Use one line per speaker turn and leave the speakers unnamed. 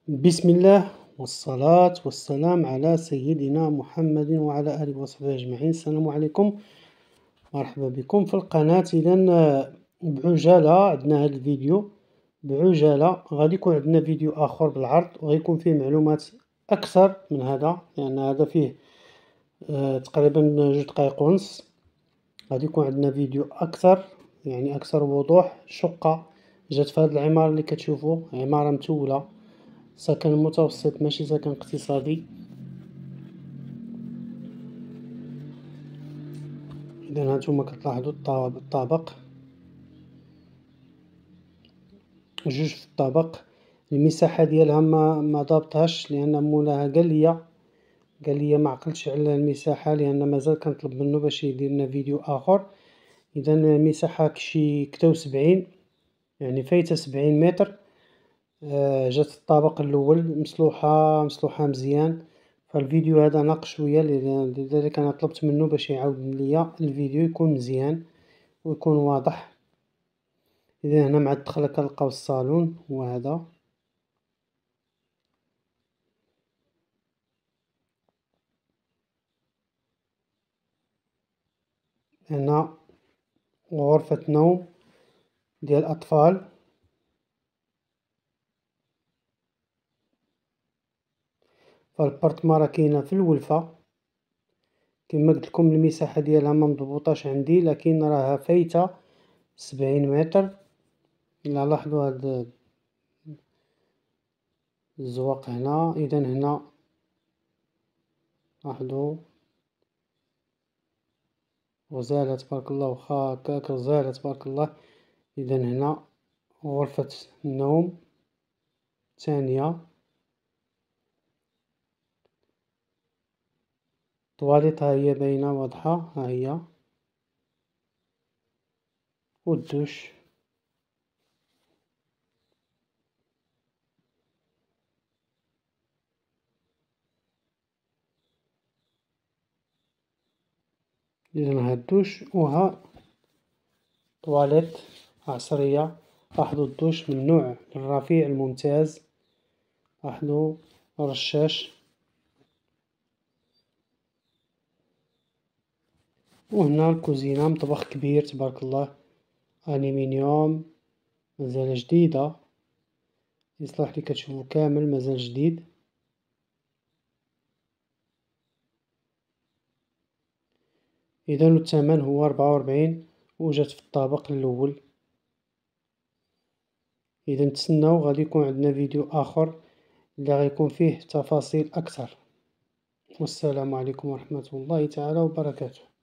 بسم الله والصلاة والسلام على سيدنا محمد وعلى آله وصحبه أجمعين. السلام عليكم، مرحبا بكم في القناة. إذا بعجالة عندنا هذا الفيديو، بعجالة غادي يكون عندنا فيديو آخر بالعرض وغيكون فيه معلومات أكثر من هذا، لأن هذا فيه تقريبا 2 دقائق ونص. غادي يكون عندنا فيديو أكثر، يعني أكثر وضوح. شقة جات في هذه العمارة اللي كتشوفوا، عمارة متولة، سكن متوسط ماشي سكن اقتصادي. اذا هانتوما كتلاحظوا الطابق، جوج في الطابق. المساحه ديالها ما ضابطهاش، لان مولاها قال لي ما عقلتش على المساحه، لان مازال كنطلب منه باش يدير لنا فيديو اخر. اذا المساحه شي كتا 70، يعني فايته 70 متر. جات الطابق الاول مسلوحه مزيان. فالفيديو هذا ناقص شويه، لذلك انا طلبت منه باش يعاود ليا الفيديو يكون مزيان ويكون واضح. اذا هنا مع الدخله كنلقاو الصالون، هو هذا. هنا غرفه نوم ديال الاطفال. فالبارتما راه كاينه في الولفه، كما قلت لكم المساحه ديالها ما مضبوطاش عندي، لكن راها فايته 70 متر. الا لاحظوا هاد الزواق هنا. اذا هنا لاحظوا غزالة تبارك الله، واخا هكاك غزالة تبارك الله. اذا هنا غرفة النوم الثانية، طواليط ها هي باينة واضحة، ها هي، والدوش. إذا ها الدوش وها طواليط عصرية. لاحظوا الدوش من نوع الرفيع الممتاز. لاحظوا رشاش. وهنا الكوزينة، مطبخ كبير تبارك الله، ألمنيوم، مازال جديدة. الإصلاح اللي كتشوفو كامل مازال جديد. إذا الثمن هو 44، وجات في الطابق الأول. إذا نتسناو غادي يكون عندنا فيديو آخر اللي غيكون فيه تفاصيل أكثر. والسلام عليكم ورحمة الله تعالى وبركاته.